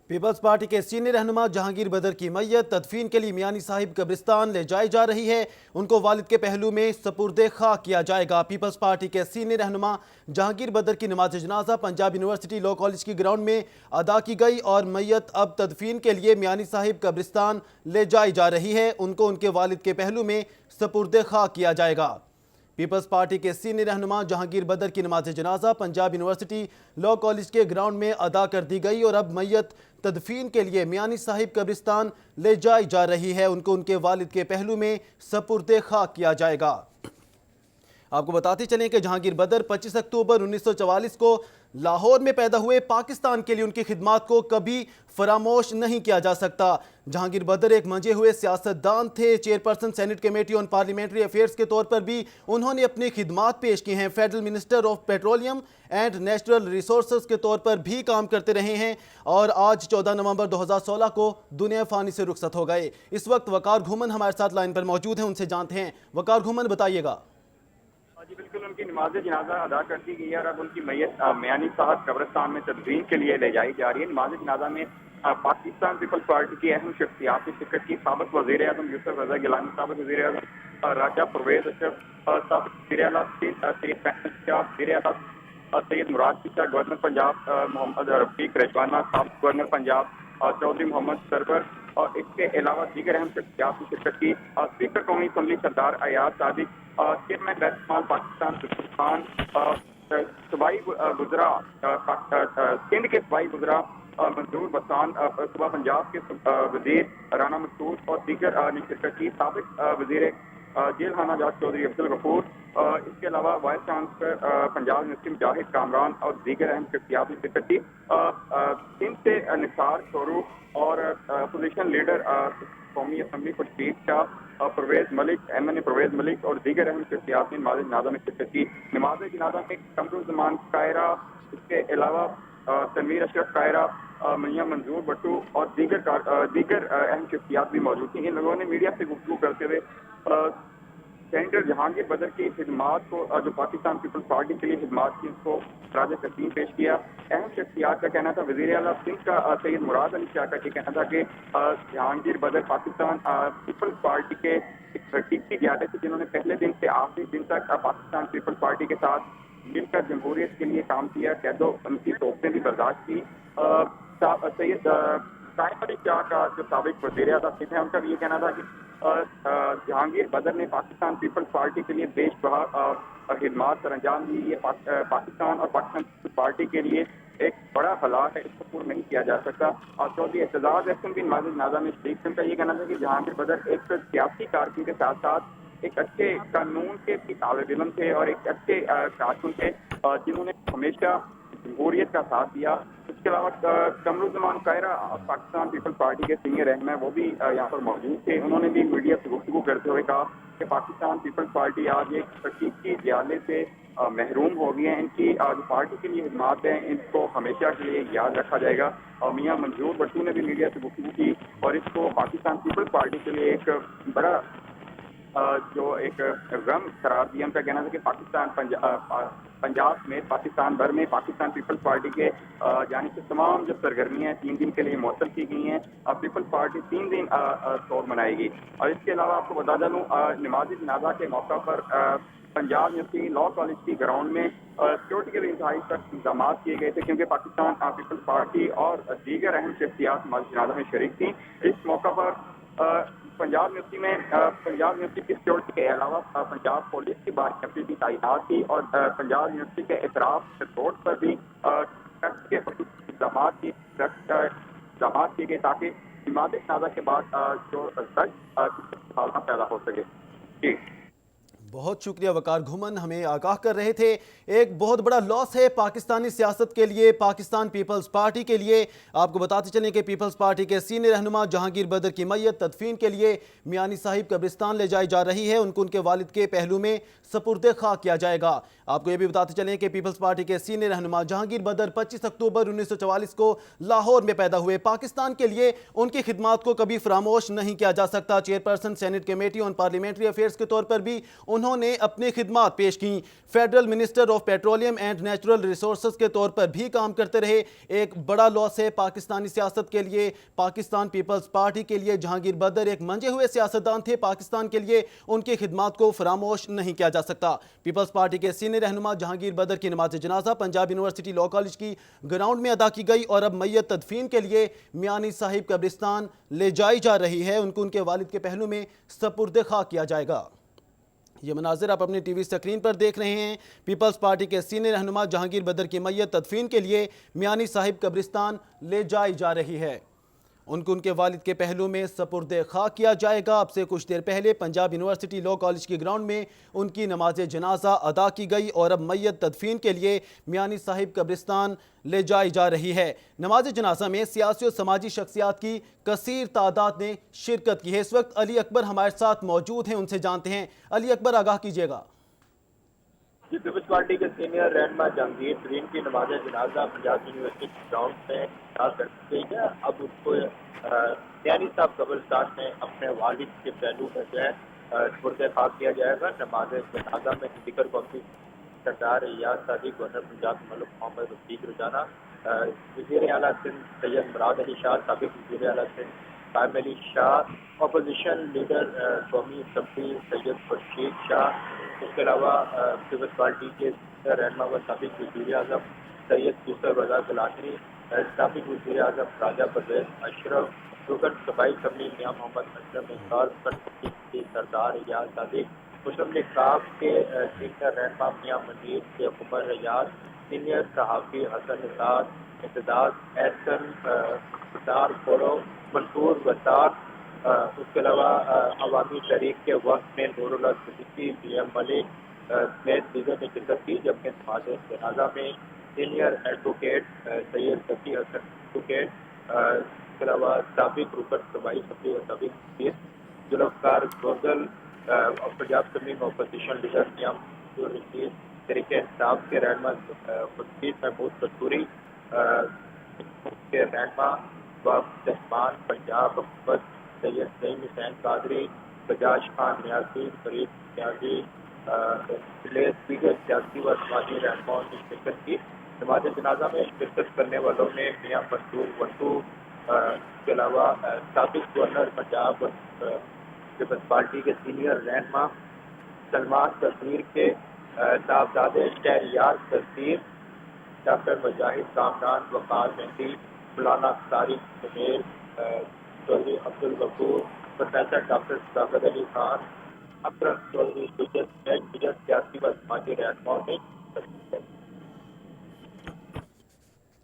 Peoples party کے senior رہنما جہانگیر بدر کی میت تدفین کے لیے میانی صاحب قبرستان لے جائی جا رہی ہے۔ ان کو والد کے پہلو میں سپرد خاک کیا جائے گا۔ پیپلز پارٹی کے سینئر رہنما جہانگیر بدر کی نماز جنازہ پنجاب یونیورسٹی لاء کالج کی گراؤنڈ میں ادا کی گئی اور میت اب تدفین کے لیے میانی صاحب قبرستان لے جائی جا رہی ہے۔ ان کو ان کے والد کے پہلو میں سپرد خاک کیا جائے گا۔ پیپلز پارٹی کے سینئر رہنما جہانگیر بدر کی نماز جنازہ پنجاب یونیورسٹی لاء کالج کے گراؤنڈ میں ادا کر دی گئی اور اب میت تدفین کے لیے میانی صاحب قبرستان لے جائی جا رہی ہے۔ ان کو ان کے والد کے پہلو میں سپرد خاک کیا جائے گا۔ آپ کو بتاتے چلیں کہ جہانگیر بدر 25 اکتوبر 1944 کو لاہور میں پیدا ہوئے۔ پاکستان کے لیے ان کی خدمات کو کبھی فراموش نہیں کیا جا سکتا۔ جہانگیر بدر ایک منجے ہوئے سیاستدان تھے۔ Chairperson senate committee on parliamentary affairs کے طور پر بھی انہوں نے اپنی خدمات پیش کی ہیں۔ Federal minister of petroleum and natural resources کے طور پر بھی کام کرتے رہے ہیں اور آج 14 نومبر 2016 کو دنیا فانی سے رخصت ہو گئے۔ اس وقت وقار گھومن ہمارے ساتھ لائن پر موجود ہیں، ان سے جانتے ہیں۔ وقار گھومن، بتائیے گا۔ جی بالکل، ان کی نماز جنازہ ادا کر دی گئی ہے اور اب ان کی میت میانی صاحب قبرستان میں تدفین کے لیے لے جائی جا رہی ہے۔ نماز جنازہ میں پاکستان پیپلز پارٹی کی اہم شخصیات نے شرکت کی۔ سابق وزیر اعظم یوسف رضا گیلانی، سابق وزیر اعظم راجہ پرویز اشرف، سابق وزیر اعلیٰ سید فیصل شاہ، وزیر اعلیٰ سید مراد شاہ، گورنر پنجاب محمد رفیق رجوانہ، سابق گورنر پنجاب چودھری محمد سرور اور اس کے علاوہ دیگر اہم شخصیات نے شرکت کی۔ اسپیکر قومی اسمبلی سردار ایاز صادق، چیئرمین بیت المال پاکستان خان، صوبائی وزراء سندھ کے صوبائی وزراء منظور بسان، صوبہ پنجاب کے وزیر رانا مسعود اور دیگر نے شرکت کی۔ سابق وزیر جیل خانہ جات چودھری عبدالغفور، اس کے علاوہ وائس چانسلر پنجاب یونیورسٹی مجاہد کامران اور دیگر اہم شخصیات نے شرکت کی۔ سندھ سے نثار شورو اور اپوزیشن لیڈر قومی اسمبلی پشیر شاہ پرویز ملک، ایم این اے پرویز ملک اور دیگر اہم شخصیات نے نماز جنازہ میں شرکت کی۔ نماز جنازہ میں قمرالزمان قاہرہ، اس کے علاوہ تنویر اشرف قاہرہ، میاں منظور بٹو اور دیگر اہم شخصیات بھی موجود تھیں۔ ان لوگوں نے میڈیا سے گفتگو کرتے ہوئے سینیٹر جہانگیر بدر کی خدمات کو، جو پاکستان پیپلز پارٹی کے لیے خدمات کی، اس کو خراج تحسین پیش کیا۔ اہم شخصیات کا کہنا تھا، وزیر اعلیٰ سندھ کا سید مراد علی شاہ کا یہ کہنا تھا کہ جہانگیر بدر پاکستان پیپلز پارٹی کے ایک حقیقی قیادت تھے، جنہوں نے پہلے دن سے آخری دن تک پاکستان پیپلز پارٹی کے ساتھ مل کر جمہوریت کے لیے کام کیا، قید و ان کی توقعیں بھی برداشت کی۔ سید قائم علی شاہ کا جو سابق وزیر اعظم تھے، ان کا بھی یہ کہنا تھا کہ جہانگیر بدر نے پاکستان پیپلز پارٹی کے لیے بیش بہا خدمات سر انجام دی۔ یہ پاکستان اور پاکستان پیپلز پارٹی کے لیے ایک بڑا ہلاک ہے، اس کو پورا نہیں کیا جا سکتا۔ اور چودھری اعتزاز احسن بھی نماز جنازہ میں شریک تھے۔ ان کا یہ کہنا تھا کہ جہانگیر بدر ایک سیاسی کارکن کے ساتھ ساتھ ایک اچھے قانون کے طالب علم تھے اور ایک اچھے کارکن تھے، جنہوں نے ہمیشہ جمہوریت کا ساتھ دیا۔ اس کے علاوہ قمرالزمان قاہرہ پاکستان پیپلز پارٹی کے سینئر رہنما وہ بھی یہاں پر موجود تھے۔ انہوں نے بھی میڈیا سے گفتگو کرتے ہوئے کہا کہ پاکستان پیپلز پارٹی آج ایک حقیقی جیالے سے محروم ہو گئی ہے۔ ان کی جو پارٹی کے لیے خدمات ہیں، ان کو ہمیشہ کے لیے یاد رکھا جائے گا۔ اور میاں منظور بٹو نے بھی میڈیا سے گفتگو کی اور اس کو پاکستان پیپلز پارٹی کے لیے ایک بڑا جو ایک غم قرار دیا۔ ان کا کہنا تھا کہ پاکستان پنجاب میں، پاکستان بھر میں پاکستان پیپلز پارٹی کے جانب سے تمام جو سرگرمیاں 3 دن کے لیے معطل کی گئی ہیں۔ پیپلز پارٹی 3 دن طور منائے گی۔ اور اس کے علاوہ آپ کو بتا دوں، نماز جنازہ کے موقع پر پنجاب یونیورسٹی لاء کالج کی گراؤنڈ میں سیکورٹی کے انتہائی سخت انتظامات کیے گئے تھے، کیونکہ پاکستان پیپلز پارٹی اور دیگر اہم شخصیات نماز جنازہ میں شریک تھیں۔ اس موقع پر پنجاب یونیورسٹی کی سیکورٹی کے علاوہ پنجاب پولیس کی باریابی بھی تعینات تھی اور پنجاب یونیورسٹی کے اعتراف روڈ پر بھی اقدامات کیے گئے تاکہ نماز جنازہ کے بعد جو پیدا ہو سکے۔ جی بہت شکریہ وقار گھومن، ہمیں آگاہ کر رہے تھے۔ ایک بہت بڑا لاس ہے پاکستانی سیاست کے لیے، پاکستان پیپلز پارٹی کے لیے۔ آپ کو بتاتے چلیں کہ پیپلز پارٹی کے سینئر رہنما جہانگیر بدر کی میت تدفین کے لیے میانی صاحب قبرستان لے جائی جا رہی ہے۔ ان کو ان کے والد کے پہلو میں سپرد خاک کیا جائے گا۔ آپ کو یہ بھی بتاتے چلیں کہ پیپلز پارٹی کے سینئر رہنما جہانگیر بدر 25 اکتوبر 1944 کو لاہور میں پیدا ہوئے۔ پاکستان کے لیے ان کی خدمات کو کبھی فراموش نہیں کیا جا سکتا۔ Chairperson senate committee on parliamentary affairs کے طور پر بھی انہوں انہوں نے اپنی خدمات پیش کی. Federal minister of petroleum and natural resources کے طور پر بھی کام کرتے رہے. ایک بڑا لاس ہے پاکستانی سیاست کے لیے. پاکستان پیپلز پارٹی کے لیے جہانگیر بدر ایک منجے ہوئے سیاستدان تھے. پاکستان کے لیے ان کی خدمات کو فراموش نہیں کیا جا سکتا. پیپلز پارٹی کے سینئر رہنما جہانگیر بدر کی نماز جنازہ پنجاب یونیورسٹی لاء کالج کی گراؤنڈ میں ادا کی گئی اور اب میت تدفین کے لیے میانی صاحب قبرستان لے جائی جا رہی ہے. ان کو ان کے والد کے پہلو میں سپرد خاک کیا جائے گا. یہ مناظر آپ اپنی ٹی وی سکرین پر دیکھ رہے ہیں. پیپلز پارٹی کے سینئر رہنما جہانگیر بدر کی میت تدفین کے لیے میانی صاحب قبرستان لے جائی جا رہی ہے. ان کو ان کے والد کے پہلو میں سپرد خاک کیا جائے گا. اب سے کچھ دیر پہلے پنجاب یونیورسٹی لاء کالج کی گراؤنڈ میں ان کی نماز جنازہ ادا کی گئی اور اب میت تدفین کے لیے میانی صاحب قبرستان لے جائی جا رہی ہے. نماز جنازہ میں سیاسی اور سماجی شخصیات کی کثیر تعداد نے شرکت کی ہے. اس وقت علی اکبر ہمارے ساتھ موجود ہیں, ان سے جانتے ہیں. علی اکبر, آگاہ کیجیے گا. پیپلز پارٹی کے سینئر رہنما جہانگیر بدر کی نماز جنازہ پنجاب یونیورسٹی گراؤنڈ میں ادا کر دی گئی ہے. اب اس کو میانی صاحب قبرستان میں اپنے والد کے پہلو میں جو ہے سپرد خاک کیا جائے گا. نماز جنازہ میں اسپیکر قومی سردار ریاض صادق, گورنر پنجاب ملک محمد رفیق رجانہ, وزیر اعلیٰ سندھ سید مراد علی شاہ, سابق وزیر اعلیٰ سندھ قائم علی شاہ, اپوزیشن لیڈر قومی اسمبلی سید خورشید شاہ, اس کے علاوہ پیپلز پارٹی کے رہنما و سابق وزیر اعظم سید یوسف رضا گیلانی, سابق وزیر اعظم راجہ پرویز اشرف, رکن صوبائی اسمبلی میاں محمد اسلم انصار, سردار ریاض صادق, مسلم لیگ کاف کے سینئر رہنما میاں منیر کے عمر ریاض, سینئر صحافی حسن نژاد, امتداد احسن دار فورو, منصور وطار, اس کے علاوہ عوامی تحریک کے وقت میں نور اللہ صدیقی, بی ایم ملک سمیت دیگر نے شرکت کی. جبکہ نماز جنازہ میں سینئر ایڈوکیٹ سید ذکی حسن ایڈوکیٹ, اس کے علاوہ سابق رکن صوبائی اسمبلی اور سابق ذوالفقار گوزل, پنجاب اسمبلی میں اپوزیشن لیڈر میاں منصور رشید, تحریک انصاف کے رہنما خورشید محمود کستوری, کے رہنما وفد رحمان پنجاب حکومت سید نعیم حسین قادری, بجاج خان نیازی, فرید نیازی, دیگر سیاسی و سماجی رہنماؤں نے شرکت کی. نماز جنازہ میں شرکت کرنے والوں میں میاں منصور وٹو, اس کے علاوہ سابق گورنر پنجاب پیپلز پارٹی کے سینئر رہنما سلمان تصویر کے صاحبزادے شہریار تصویر, ڈاکٹر مجاہد کامران, وقار مہندی, مولانا طارق سمیر, چودھری عبد الغفور, پروفیسر ڈاکٹر صداقت علی خان, اکرم چودھری, دیگر سیاسی و سماجی رہنماؤں نے.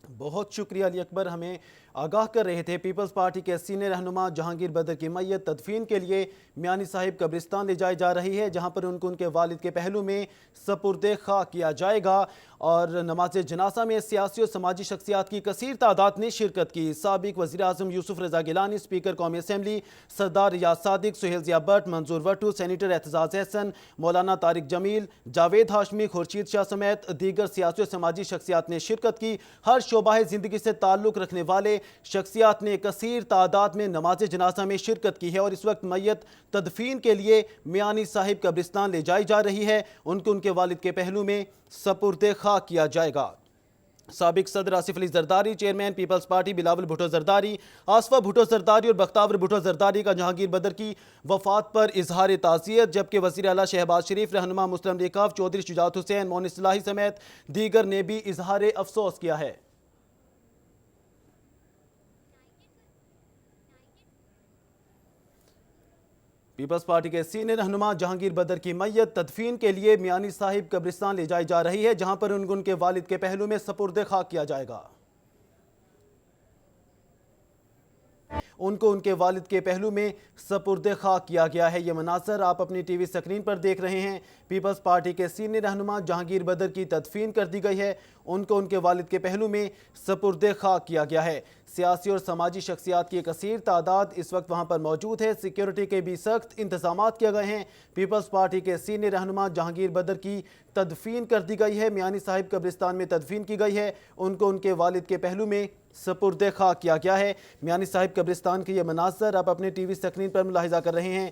بہت شکریہ علی اکبر, ہمیں آگاہ کر رہے تھے. پیپلز پارٹی کے سینئر رہنما جہانگیر بدر کی میت تدفین کے لیے میانی صاحب قبرستان لے جائی جا رہی ہے, جہاں پر ان کو ان کے والد کے پہلو میں سپرد خاک کیا جائے گا. اور نماز جنازہ میں سیاسی اور سماجی شخصیات کی کثیر تعداد نے شرکت کی. سابق وزیر اعظم یوسف رضا گیلانی, اسپیکر قومی اسمبلی سردار ریاض صادق, سہیل ضیاء بٹ, منظور وٹو, سینیٹر اعتزاز احسن, مولانا طارق جمیل, جاوید ہاشمی, خورشید شاہ سمیت دیگر سیاسی اور سماجی شخصیات نے شرکت کی. ہر شعبہ زندگی سے تعلق رکھنے والے شخصیات نے کثیر تعداد میں نماز جنازہ میں شرکت کی ہے اور اس وقت میت تدفین کے لیے میانی صاحب قبرستان لے جائی جا رہی ہے. ان کو ان کے والد کے پہلو میں سپرد خاک کیا جائے گا. سابق صدر Asif Ali Zardari, chairman Peoples Party Bilawal Bhutto Zardari, Aseefa Bhutto Zardari اور بختیار بھٹو زرداری کا جہانگیر بدر کی وفات پر اظہار تعزیت, جبکہ وزیر اعلیٰ شہباز شریف, رہنما مسلم لیگ کاف چودھری شجاعت حسین, معین اصلاحی سمیت دیگر نے بھی اظہار افسوس کیا ہے. پیپلز پارٹی کے سینئر رہنما جہانگیر بدر کی میت تدفین کے لیے میانی صاحب قبرستان لے جائی جا رہی ہے, جہاں پر ان کے والد کے پہلو میں سپرد خاک کیا جائے گا. ان کو ان کے والد کے پہلو میں سپرد خاک کیا گیا ہے. یہ مناظر آپ اپنی ٹی وی سکرین پر دیکھ رہے ہیں. پیپلز پارٹی کے سینئر رہنما جہانگیر بدر کی تدفین کر دی گئی ہے. ان کو ان کے والد کے پہلو میں سپرد خاک کیا گیا ہے. سیاسی اور سماجی شخصیات کی کثیر تعداد اس وقت وہاں پر موجود ہے. سیکیورٹی کے بھی سخت انتظامات کیے گئے ہیں. پیپلز پارٹی کے سینئر رہنما جہانگیر بدر کی تدفین کر دی گئی ہے, میانی صاحب قبرستان میں تدفین کی گئی ہے. ان کو ان کے والد کے پہلو میں سپرد خاک کیا گیا ہے. میانی صاحب قبرستان کے یہ مناظر آپ اپنے ٹی وی سکرین پر ملاحظہ کر رہے ہیں.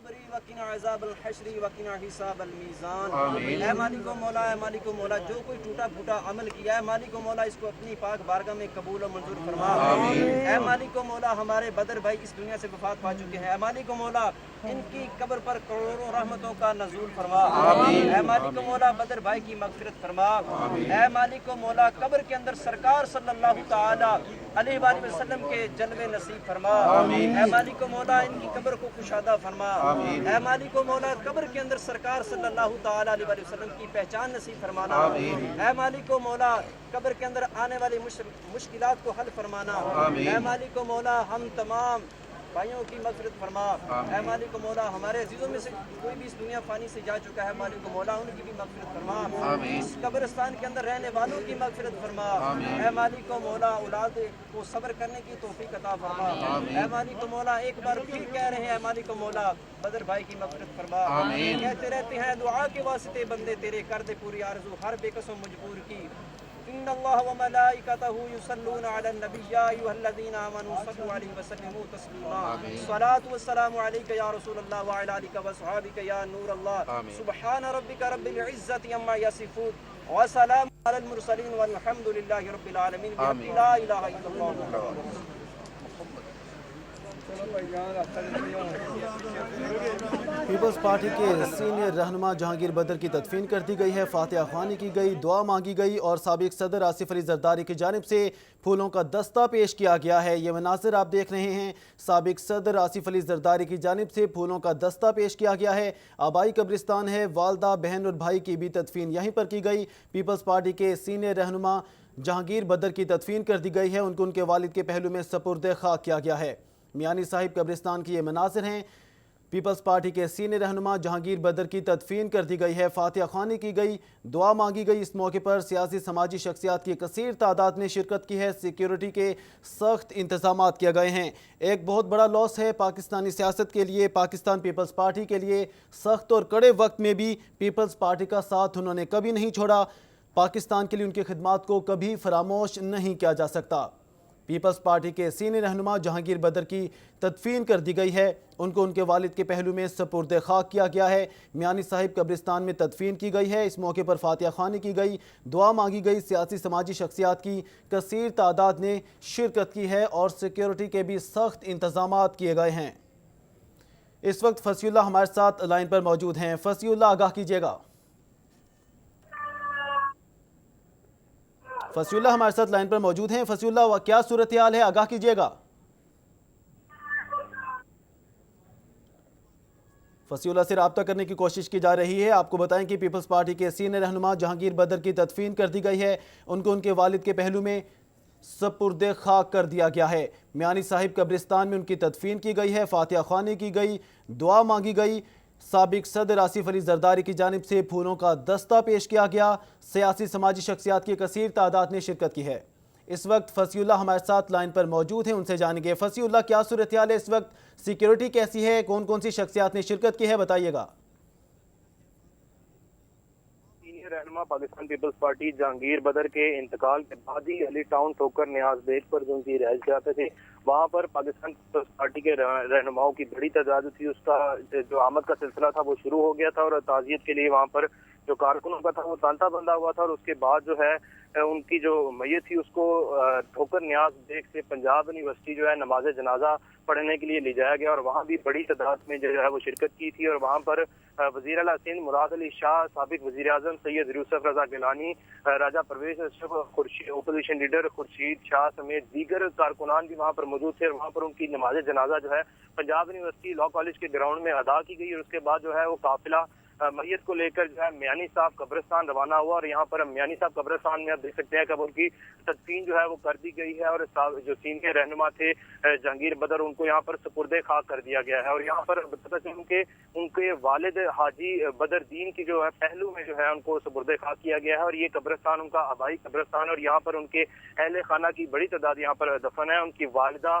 القبر وقنا عذاب الحشر وقنا حساب الميزان اے مالک و مولا اے مالک و مولا جو کوئی ٹوٹا پھوٹا عمل کیا ہے مالک و مولا اس کو اپنی پاک بارگاہ میں قبول و منظور فرما اے مالک و مولا ہمارے بدر بھائی اس دنیا سے وفات پا چکے ہیں اے مالک و مولا ان کی قبر پر کروڑوں رحمتوں کا نزول فرما اے مالک و مولا بدر بھائی کی مغفرت فرما اے مالک و مولا قبر کے اندر سرکار صلی اللہ تعالی علیہ وآلہ وسلم کے جلوے نصیب فرما اے مالک و مولا ان کی قبر کو کشادہ فرما اے مالک و مولا قبر کے اندر سرکار صلی اللہ تعالی علیہ وآلہ وسلم کی پہچان نصیب فرمانا اے مالک و مولا قبر کے اندر آنے والی مشکلات کو حل فرمانا اے مالک و مولا ہم تمام بھائیوں کی مغفرت فرما اے مالک و مولا ہمارے عزیزوں میں سے کوئی بھی اس دنیا فانی سے جا چکا ہے مالک و مولا ان کی بھی مغفرت فرما اس قبرستان کے اندر رہنے والوں کی مغفرت فرما اے مالک و مولا اولاد کو صبر کرنے کی توفیق عطا فرما اے مالک و مولا ایک بار پھر کہہ رہے ہیں اے مالک و مولا بدر بھائی کی مغفرت فرما کہتے رہتے ہیں دعا کے واسطے بندے تیرے کر دے پوری آرزو ہر بے قسم مجبور کی ان اللہ وملائکتہ یصلون علی النبی یا ایھا الذین آمنوا صلوا علیہ وسلموا تسلیما الصلاۃ والسلام علیک یا رسول اللہ وعلی آلک وصحبک یا نور اللہ سبحان ربک رب العزۃ عما یصفون وسلام علی المرسلین والحمد للہ رب العالمین بحق لا الہ الا اللہ پیپلز پارٹی کے سینئر رہنما جہانگیر بدر کی تدفین کر دی گئی ہے فاتحہ خوانی کی گئی دعا مانگی گئی اور سابق صدر آصف علی زرداری کی جانب سے پھولوں کا دستہ پیش کیا گیا ہے یہ مناظر آپ دیکھ رہے ہیں سابق صدر آصف علی زرداری کی جانب سے پھولوں کا دستہ پیش کیا گیا ہے آبائی قبرستان ہے والدہ بہن اور بھائی کی بھی تدفین یہیں پر کی گئی پیپلز پارٹی کے سینئر رہنما جہانگیر بدر کی تدفین کر دی گئی ہے ان کو ان کے والد کے پہلو میں سپرد خاک کیا گیا ہے میانی صاحب قبرستان کی یہ مناظر ہیں پیپلز پارٹی کے سینئر رہنما جہانگیر بدر کی تدفین کر دی گئی ہے فاتحہ خوانی کی گئی دعا مانگی گئی اس موقع پر سیاسی سماجی شخصیات کی کثیر تعداد نے شرکت کی ہے سیکیورٹی کے سخت انتظامات کیے گئے ہیں ایک بہت بڑا لاس ہے پاکستانی سیاست کے لیے پاکستان پیپلز پارٹی کے لیے سخت اور کڑے وقت میں بھی پیپلز پارٹی کا ساتھ انہوں نے کبھی نہیں چھوڑا پاکستان کے لیے ان کی خدمات کو کبھی فراموش نہیں کیا جا سکتا پیپلز پارٹی کے سینئر رہنما جہانگیر بدر کی تدفین کر دی گئی ہے ان کو ان کے والد کے پہلو میں سپرد خاک کیا گیا ہے میانی صاحب قبرستان میں تدفین کی گئی ہے اس موقع پر فاتحہ خوانی کی گئی دعا مانگی گئی سیاسی سماجی شخصیات کی کثیر تعداد نے شرکت کی ہے اور سیکیورٹی کے بھی سخت انتظامات کیے گئے ہیں اس وقت فصیح اللہ ہمارے ساتھ لائن پر موجود ہیں فصیح اللہ آگاہ کیجیے گا فصیح اللہ ہمارے ساتھ لائن پر موجود ہیں فصیح اللہ کیا صورتحال ہے آگاہ کیجیے گا فصیح اللہ سے رابطہ کرنے کی کوشش کی جا رہی ہے آپ کو بتائیں کہ پیپلز پارٹی کے سینئر رہنما جہانگیر بدر کی تدفین کر دی گئی ہے ان کو ان کے والد کے پہلو میں سپرد خاک کر دیا گیا ہے میانی صاحب قبرستان میں ان کی تدفین کی گئی ہے فاتحہ خوانی کی گئی دعا مانگی گئی سابق صدر آصف علی زرداری کی جانب سے پھولوں کا دستہ پیش کیا گیا سیاسی سماجی شخصیات کی کثیر تعداد نے شرکت کی ہے اس وقت فصیح اللہ ہمارے ساتھ لائن پر موجود ہیں ان سے جانیں گے فصیح اللہ کیا صورتحال ہے اس وقت سیکیورٹی کیسی ہے کون کون سی شخصیات نے شرکت کی ہے بتائیے گا رہنما پاکستان پیپلز پارٹی جہانگیر بدر کے انتقال کے بعد ہی علی ٹاؤن ٹھوکر نیاز بیگ پر جو ان کی رہائش جاتے تھے وہاں پر پاکستان پیپلز پارٹی کے رہنماؤں کی بڑی تعداد تھی اس کا جو آمد کا سلسلہ تھا وہ شروع ہو گیا تھا اور تعزیت کے لیے وہاں پر جو کارکنوں کا تھا وہ تانتا بندھا ہوا تھا اور اس کے بعد جو ہے ان کی جو میت تھی اس کو ٹھوکر نیاز بیگ سے پنجاب یونیورسٹی جو ہے نماز جنازہ پڑھنے کے لیے لے جایا گیا اور وہاں بھی بڑی تعداد میں جو ہے وہ شرکت کی تھی اور وہاں پر وزیر اعلیٰ سندھ مراد علی شاہ سابق وزیر اعظم سید یوسف رضا گیلانی راجہ پرویز اشرف اپوزیشن لیڈر خورشید شاہ سمیت دیگر کارکنان بھی وہاں پر موجود تھے اور وہاں پر ان کی نماز جنازہ جو ہے پنجاب یونیورسٹی لاء کالج کے گراؤنڈ میں ادا کی گئی اور اس کے بعد جو ہے وہ قافلہ میت کو لے کر جو ہے میانی صاحب قبرستان روانہ ہوا اور یہاں پر میانی صاحب قبرستان میں آپ دیکھ سکتے ہیں کہ ان کی تدفین جو ہے وہ کر دی گئی ہے اور جو سینئر رہنما تھے جہانگیر بدر ان کو یہاں پر سپرد خاک کر دیا گیا ہے اور یہاں پر پتہ چلا کہ ان کے والد حاجی بدر دین کی جو ہے پہلو میں جو ہے ان کو سپرد خاک کیا گیا ہے اور یہ قبرستان ان کا آبائی قبرستان اور یہاں پر ان کے اہل خانہ کی بڑی تعداد یہاں پر دفن ہے ان کی والدہ